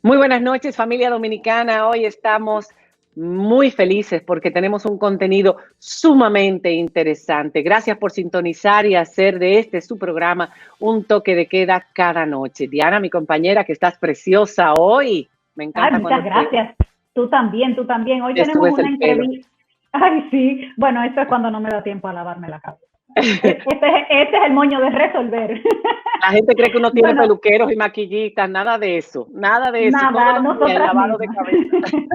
Muy buenas noches, familia dominicana. Hoy estamos muy felices porque tenemos un contenido sumamente interesante. Gracias por sintonizar y hacer de este su programa un toque de queda cada noche. Diana, mi compañera, que estás preciosa hoy. Me Ay, encanta muchas cuando gracias. Tú también, tú también. Hoy te tenemos subes una el pelo. entrevista. Ay, sí. Bueno, esto es cuando no me da tiempo a lavarme la cabeza. Este es el moño de resolver. La gente cree que uno tiene Bueno, peluqueros y maquillistas, nada de eso, nada de eso, todos nada, los días el nosotras lavado de mismas. cabeza.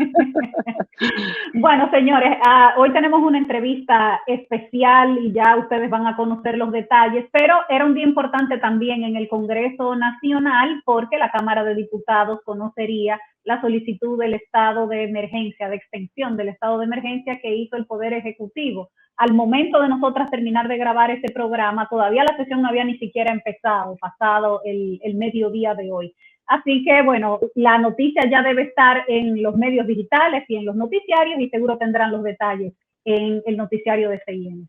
Bueno, señores, hoy tenemos una entrevista especial y ya ustedes van a conocer los detalles, pero era un día importante también en el Congreso Nacional porque la Cámara de Diputados conocería la solicitud del estado de emergencia, de extensión del estado de emergencia que hizo el Poder Ejecutivo. Al momento de nosotras terminar de grabar este programa, todavía la sesión no había ni siquiera empezado, pasado el mediodía de hoy. Así que, bueno, la noticia ya debe estar en los medios digitales y en los noticiarios y seguro tendrán los detalles en el noticiario de CIN.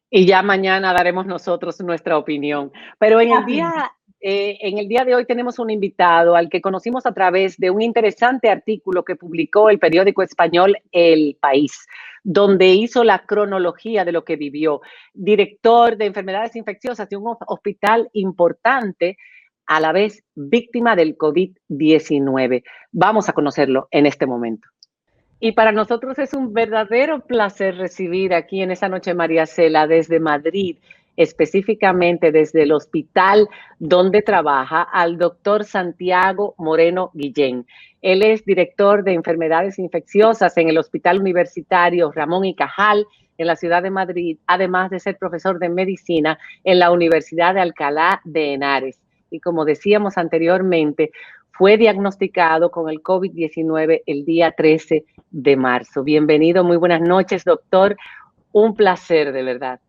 Y ya mañana daremos nosotros nuestra opinión. Pero en el día de hoy tenemos un invitado al que conocimos a través de un interesante artículo que publicó el periódico español El País, donde hizo la cronología de lo que vivió. Director de enfermedades infecciosas de un hospital importante, a la vez víctima del COVID-19. Vamos a conocerlo en este momento. Y para nosotros es un verdadero placer recibir aquí en esta noche María Cela desde Madrid, específicamente desde el hospital donde trabaja, al doctor Santiago Moreno Guillén. Él es director de enfermedades infecciosas en el Hospital Universitario Ramón y Cajal en la ciudad de Madrid, además de ser profesor de medicina en la Universidad de Alcalá de Henares. Y como decíamos anteriormente, fue diagnosticado con el COVID-19 el día 13 de marzo. Bienvenido, muy buenas noches, doctor. Un placer, de verdad.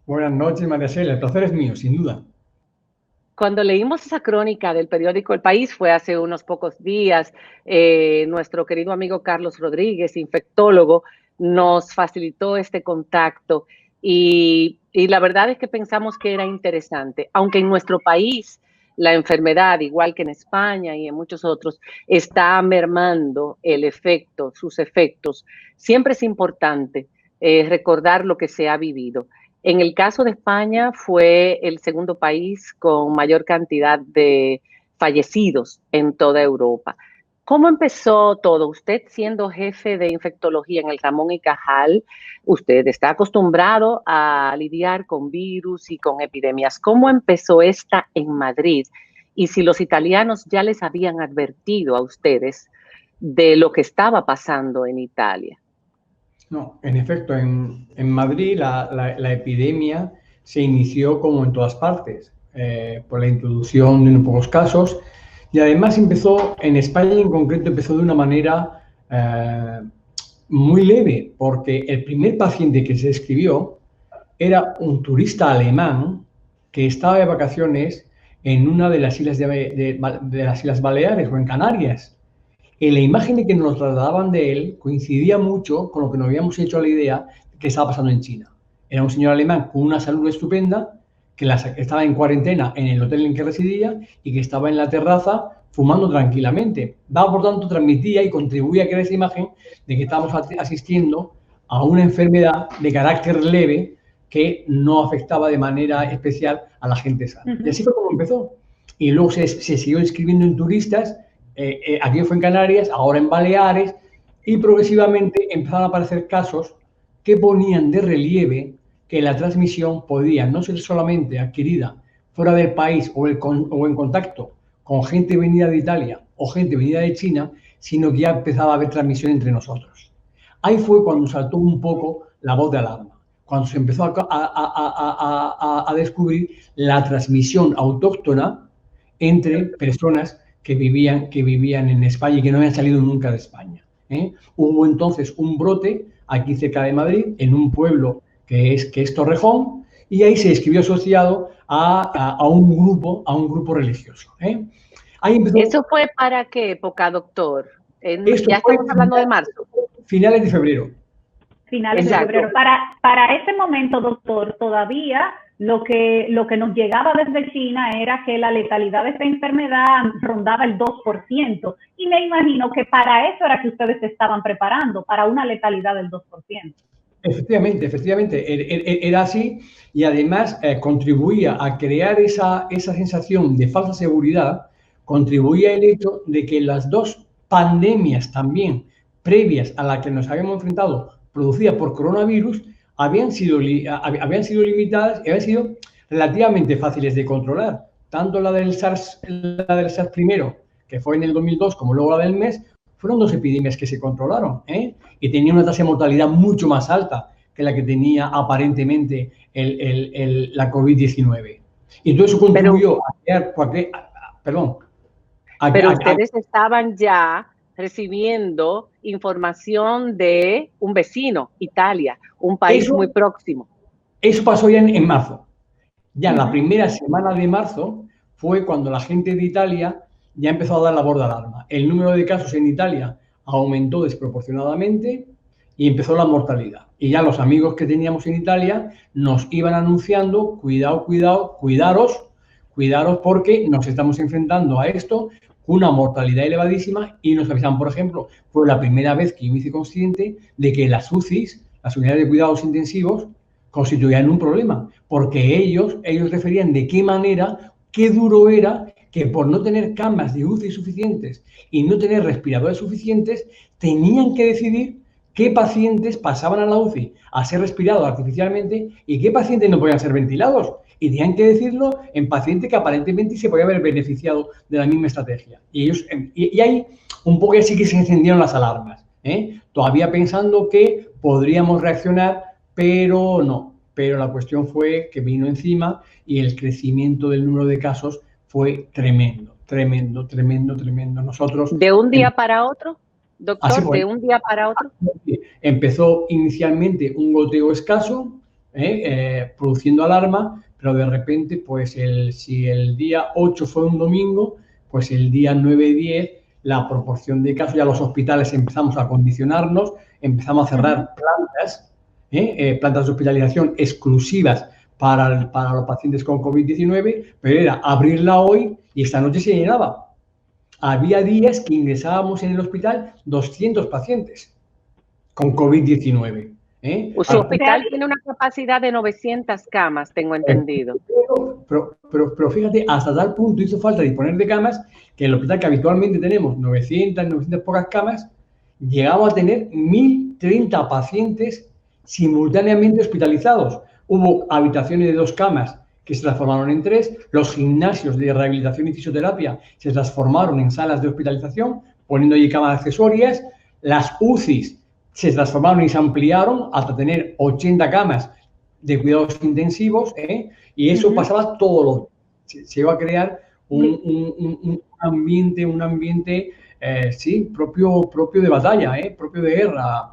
Buenas noches, María Cela. El placer es mío, sin duda. Cuando leímos esa crónica del periódico El País, fue hace unos pocos días, nuestro querido amigo Carlos Rodríguez, infectólogo, nos facilitó este contacto y la verdad es que pensamos que era interesante, aunque en nuestro país la enfermedad, igual que en España y en muchos otros, está mermando el efecto, sus efectos. Siempre es importante recordar lo que se ha vivido. En el caso de España fue el segundo país con mayor cantidad de fallecidos en toda Europa. ¿Cómo empezó todo? Usted siendo jefe de infectología en el Ramón y Cajal, usted está acostumbrado a lidiar con virus y con epidemias. ¿Cómo empezó esta en Madrid? Y si los italianos ya les habían advertido a ustedes de lo que estaba pasando en Italia. No, en efecto, en Madrid la epidemia se inició como en todas partes, por la introducción de unos pocos casos, y además empezó, en España en concreto, empezó de una manera muy leve, porque el primer paciente que se escribió era un turista alemán que estaba de vacaciones en una de las islas de las Islas Baleares o en Canarias. La imagen que nos trasladaban de él coincidía mucho con lo que nos habíamos hecho a la idea de que estaba pasando en China. Era un señor alemán con una salud estupenda, que estaba en cuarentena en el hotel en que residía y que estaba en la terraza fumando tranquilamente. Daba, por tanto, transmitía y contribuía a crear esa imagen de que estábamos asistiendo a una enfermedad de carácter leve que no afectaba de manera especial a la gente sana. Y así fue como empezó. Y luego se siguió inscribiendo en turistas. Aquí fue en Canarias, ahora en Baleares, y progresivamente empezaron a aparecer casos que ponían de relieve que la transmisión podía no ser solamente adquirida fuera del país o en contacto con gente venida de Italia o gente venida de China, sino que ya empezaba a haber transmisión entre nosotros. Ahí fue cuando saltó un poco la voz de alarma, cuando se empezó a descubrir la transmisión autóctona entre personas que vivían en España y que no habían salido nunca de España. Hubo entonces un brote aquí cerca de Madrid, en un pueblo que es Torrejón, y ahí se escribió asociado a un grupo religioso. Ahí empezó. ¿Eso fue para qué época, doctor? Esto Ya fue estamos hablando de marzo. Finales de febrero. Finales de febrero. Para ese momento, doctor, todavía lo que nos llegaba desde China era que la letalidad de esta enfermedad rondaba el 2%. Y me imagino que para eso era que ustedes se estaban preparando, para una letalidad del 2%. Efectivamente, era así, y además contribuía a crear esa sensación de falsa seguridad, contribuía el hecho de que las dos pandemias también previas a la que nos habíamos enfrentado, producidas por coronavirus, habían sido limitadas y habían sido relativamente fáciles de controlar. Tanto la del SARS primero, que fue en el 2002, como luego la del MERS, fueron dos epidemias que se controlaron, y tenían una tasa de mortalidad mucho más alta que la que tenía aparentemente la COVID-19. Y todo eso contribuyó a crear... Pero ustedes estaban ya recibiendo información de un vecino, Italia, un país muy próximo. Eso pasó ya en marzo. Ya en la primera semana de marzo fue cuando la gente de Italia ya empezó a dar la voz de alarma. El número de casos en Italia aumentó desproporcionadamente y empezó la mortalidad. Y ya los amigos que teníamos en Italia nos iban anunciando, cuidaros porque nos estamos enfrentando a esto, una mortalidad elevadísima, y nos avisaban, por ejemplo, fue la primera vez que yo me hice consciente de que las UCIs, las unidades de cuidados intensivos, constituían un problema, porque ellos referían de qué manera, qué duro era que por no tener camas de UCI suficientes y no tener respiradores suficientes, tenían que decidir qué pacientes pasaban a la UCI a ser respirados artificialmente y qué pacientes no podían ser ventilados. Y tenían que decirlo en pacientes que aparentemente se podía haber beneficiado de la misma estrategia. Y ahí un poco sí que se encendieron las alarmas, todavía pensando que podríamos reaccionar, pero no. Pero la cuestión fue que vino encima y el crecimiento del número de casos fue tremendo. Nosotros... ¿De un día para otro, doctor? ¿De un día para otro? Empezó inicialmente un goteo escaso, produciendo alarma, pero de repente, pues si el día 8 fue un domingo, pues el día 9 y 10, la proporción de casos, ya los hospitales empezamos a condicionarnos, empezamos a cerrar plantas de hospitalización exclusivas para los pacientes con COVID-19, pero era abrirla hoy y esta noche se llenaba. Había días que ingresábamos en el hospital 200 pacientes con COVID-19. Su hospital tiene una capacidad de 900 camas, tengo entendido. Pero fíjate, hasta tal punto hizo falta disponer de camas que el hospital, que habitualmente tenemos 900 pocas camas, llegamos a tener 1.030 pacientes simultáneamente hospitalizados. Hubo habitaciones de 2 camas que se transformaron en 3, los gimnasios de rehabilitación y fisioterapia se transformaron en salas de hospitalización, poniendo allí camas accesorias, las UCIs se transformaron y se ampliaron hasta tener 80 camas de cuidados intensivos, y eso pasaba todos los días. Se iba a crear un ambiente propio de batalla, propio de guerra,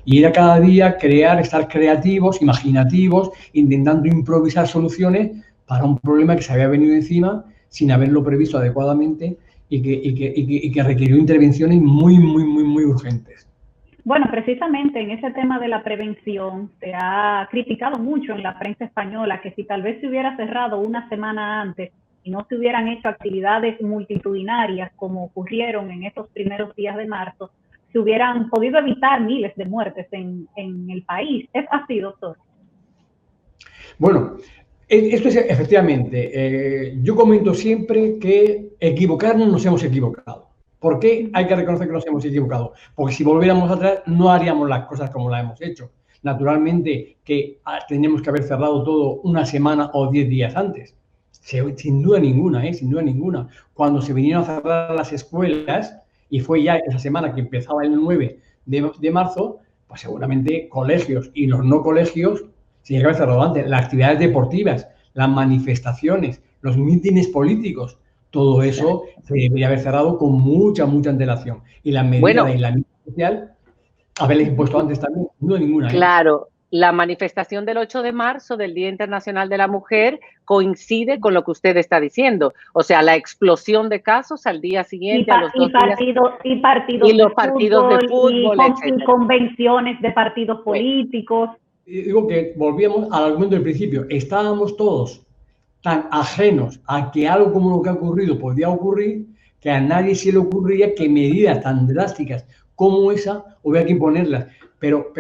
y era cada día estar creativos, imaginativos, intentando improvisar soluciones para un problema que se había venido encima sin haberlo previsto adecuadamente y que requirió intervenciones muy urgentes. Bueno, precisamente en ese tema de la prevención se ha criticado mucho en la prensa española que si tal vez se hubiera cerrado una semana antes y no se hubieran hecho actividades multitudinarias como ocurrieron en estos primeros días de marzo, se hubieran podido evitar miles de muertes en el país. ¿Es así, doctor? Bueno, esto es efectivamente. Yo comento siempre que equivocarnos nos hemos equivocado. ¿Por qué hay que reconocer que nos hemos equivocado? Porque si volviéramos atrás no haríamos las cosas como las hemos hecho. Naturalmente que tenemos que haber cerrado todo una semana o 10 días antes. Sin duda ninguna, sin duda ninguna. Cuando se vinieron a cerrar las escuelas, y fue ya esa semana que empezaba el 9 de marzo, pues seguramente colegios y los no colegios se tienen que haber cerrado antes. Las actividades deportivas, las manifestaciones, los mítines políticos, todo eso se debería haber cerrado con mucha antelación. Y la medida de aislamiento social, haberles impuesto antes también, no ninguna. Claro, la manifestación del 8 de marzo del Día Internacional de la Mujer coincide con lo que usted está diciendo. O sea, la explosión de casos al día siguiente, a los 2 días. Y los partidos de fútbol, etcétera. Y convenciones de partidos políticos. Digo que volvíamos al argumento del principio. Estábamos todos tan ajenos a que algo como lo que ha ocurrido podía ocurrir, que a nadie se le ocurría que medidas tan drásticas como esa hubiera que imponerlas. Pero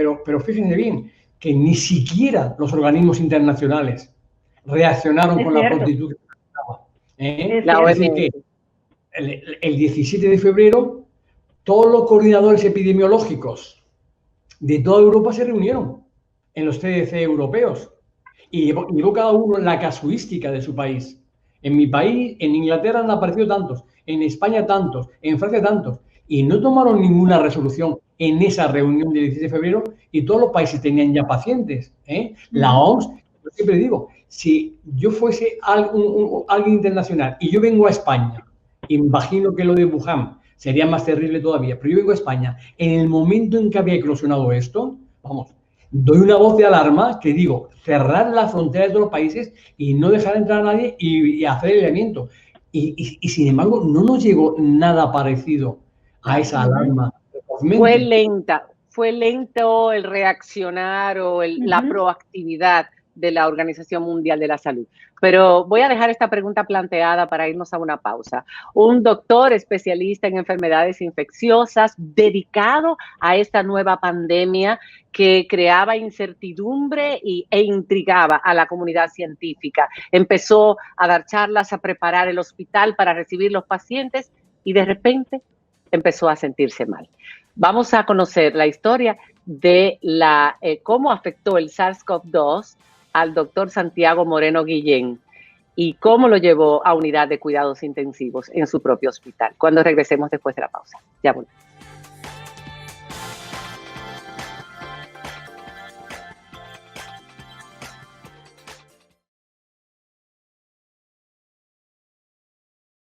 fíjense bien, que ni siquiera los organismos internacionales reaccionaron con la prontitud que necesitaba. Es decir, que el 17 de febrero todos los coordinadores epidemiológicos de toda Europa se reunieron en los CDC europeos y llevó cada uno la casuística de su país. En mi país, en Inglaterra han aparecido tantos, en España tantos, en Francia tantos, y no tomaron ninguna resolución en esa reunión del 17 de febrero y todos los países tenían ya pacientes. La OMS, yo siempre digo, si yo fuese alguien internacional y yo vengo a España, imagino que lo de Wuhan sería más terrible todavía, pero yo vengo a España, en el momento en que había eclosionado esto, vamos, doy una voz de alarma que digo, cerrar las fronteras de todos los países y no dejar entrar a nadie y hacer el aislamiento. Y sin embargo, no nos llegó nada parecido a esa alarma. Fue lento el reaccionar o la proactividad de la Organización Mundial de la Salud. Pero voy a dejar esta pregunta planteada para irnos a una pausa. Un doctor especialista en enfermedades infecciosas dedicado a esta nueva pandemia que creaba incertidumbre e intrigaba a la comunidad científica. Empezó a dar charlas, a preparar el hospital para recibir los pacientes y de repente empezó a sentirse mal. Vamos a conocer la historia de cómo afectó el SARS-CoV-2 al doctor Santiago Moreno Guillén y cómo lo llevó a unidad de cuidados intensivos en su propio hospital. Cuando regresemos después de la pausa. Ya volvemos.